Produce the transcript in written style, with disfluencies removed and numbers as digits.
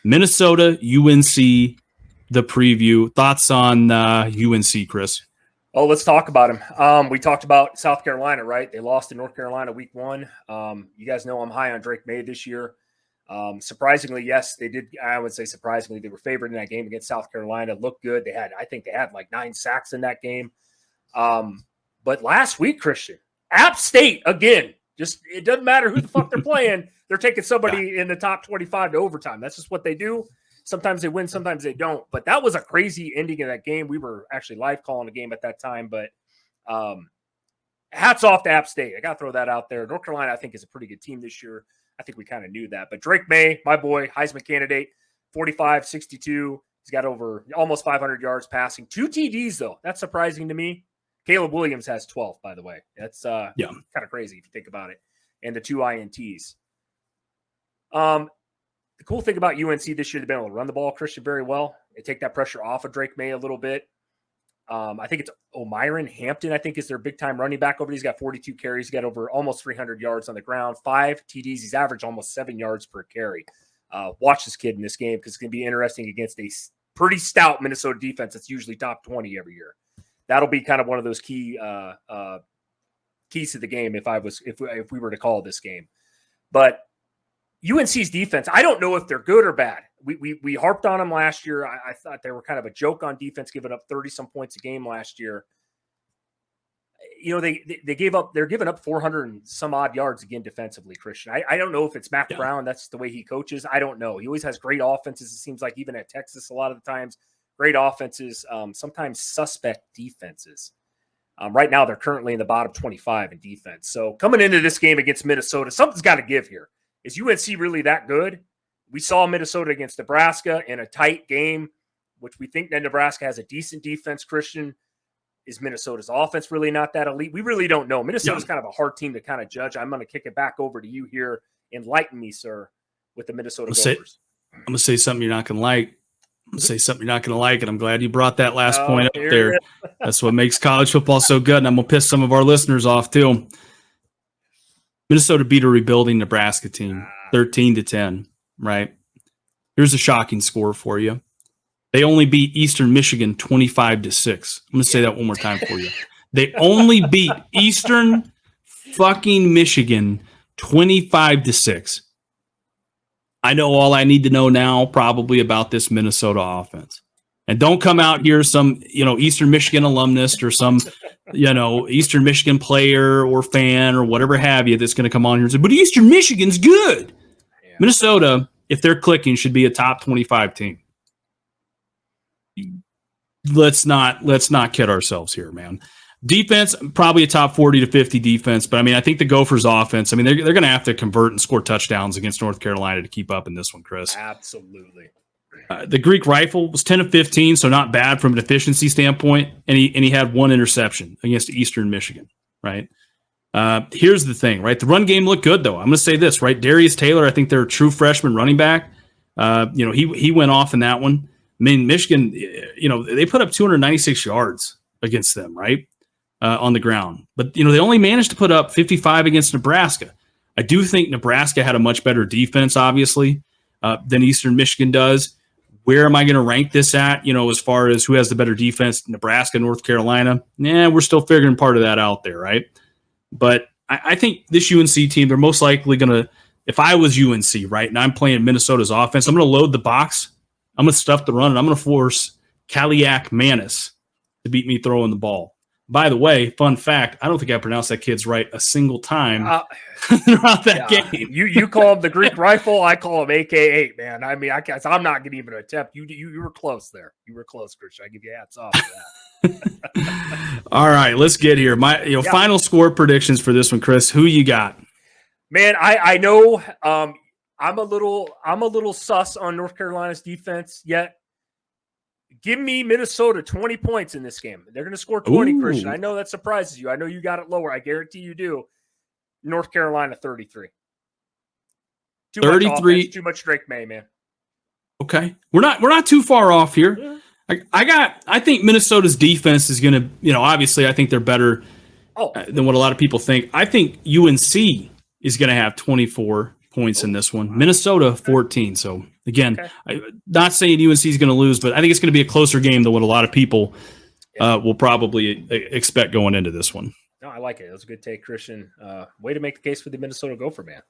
Minnesota, UNC, the preview. Thoughts on UNC, Chris? Oh, let's talk about them. We talked about South Carolina, right? They lost to North Carolina week 1. You guys know I'm high on Drake May this year. Surprisingly, yes, they did. I would say surprisingly, they were favored in that game against South Carolina. Looked good. I think they had like 9 sacks in that game. But last week, Christian, App State again. Just it doesn't matter who the fuck they're playing. They're taking somebody in the top 25 to overtime. That's just what they do. Sometimes they win, sometimes they don't. But that was a crazy ending of that game. We were actually live calling the game at that time. But hats off to App State. I got to throw that out there. North Carolina, I think, is a pretty good team this year. I think we kind of knew that. But Drake May, my boy, Heisman candidate, 45, 62. He's got over almost 500 yards passing. 2 TDs, though. That's surprising to me. Caleb Williams has 12, by the way. That's kind of crazy if you think about it. And the 2 INTs. The cool thing about UNC this year, they've been able to run the ball, Christian, very well. They take that pressure off of Drake May a little bit. I think it's O'Myron Hampton, I think, is their big-time running back over. He's got 42 carries. He's got over almost 300 yards on the ground, 5 TDs. He's averaged almost 7 yards per carry. Watch this kid in this game because it's going to be interesting against a pretty stout Minnesota defense that's usually top 20 every year. That'll be kind of one of those keys to the game if we were to call this game. But UNC's defense, I don't know if they're good or bad. We harped on them last year. I thought they were kind of a joke on defense, giving up 30-some points a game last year. You know, they're giving up 400 and some odd yards again defensively, Christian. I don't know if it's Mac Brown. That's the way he coaches. I don't know. He always has great offenses. It seems like even at Texas, a lot of the times, great offenses, sometimes suspect defenses. Right now, they're currently in the bottom 25 in defense. So coming into this game against Minnesota, something's got to give here. Is UNC really that good? We saw Minnesota against Nebraska in a tight game, which we think that Nebraska has a decent defense, Christian. Is Minnesota's offense really not that elite? We really don't know. Minnesota's kind of a hard team to kind of judge. I'm going to kick it back over to you here. Enlighten me, sir, with the Minnesota Gophers. I'm going to say something you're not going to like. I'm going to say something you're not going to like, and I'm glad you brought that last point up there. That's what makes college football so good, and I'm going to piss some of our listeners off too. Minnesota beat a rebuilding Nebraska team, 13-10, right? Here's a shocking score for you. They only beat Eastern Michigan 25-6. I'm going to say that one more time for you. They only beat Eastern fucking Michigan 25-6. I know all I need to know now probably about this Minnesota offense. And don't come out here some, Eastern Michigan alumnus or some, Eastern Michigan player or fan or whatever have you that's going to come on here and say, but Eastern Michigan's good. Yeah. Minnesota, if they're clicking, should be a top 25 team. Let's not kid ourselves here, man. Defense, probably a top 40 to 50 defense, but I think the Gophers offense, they're going to have to convert and score touchdowns against North Carolina to keep up in this one, Chris. Absolutely. The Greek Rifle was 10 of 15, so not bad from an efficiency standpoint, and he had 1 interception against Eastern Michigan, right? Here's the thing, right? The run game looked good, though. I'm going to say this, right? Darius Taylor, I think they're a true freshman running back. He went off in that one. Michigan, they put up 296 yards against them, right, on the ground. But, they only managed to put up 55 against Nebraska. I do think Nebraska had a much better defense, obviously, than Eastern Michigan does. Where am I going to rank this at, as far as who has the better defense, Nebraska, North Carolina? We're still figuring part of that out there, right? But I think this UNC team, they're most likely going to, if I was UNC, right, and I'm playing Minnesota's offense, I'm going to load the box. I'm going to stuff the run, and I'm going to force Kaliak Manis to beat me throwing the ball. By the way, fun fact, I don't think I pronounced that kid's right a single time throughout that game. You call him the Greek Rifle, I call him AK-8, man. I'm not going to even attempt. You were close there. You were close, Christian. I give you hats off for that. All right, let's get here. My final score predictions for this one, Chris. Who you got? Man, I know I'm a little sus on North Carolina's defense yet. Give me Minnesota 20 points in this game. They're going to score 20, Ooh. Christian. I know that surprises you. I know you got it lower. I guarantee you do. North Carolina 33. 33. Much offense, too much Drake May, man. Okay. We're not too far off here. Yeah. I think Minnesota's defense is going to, obviously I think they're better than what a lot of people think. I think UNC is going to have 24 points in this one. Minnesota 14. So Again, Okay. not saying UNC is going to lose, but I think it's going to be a closer game than what a lot of people will probably expect going into this one. No, I like it. It was a good take, Christian. Way to make the case for the Minnesota Gopher, man.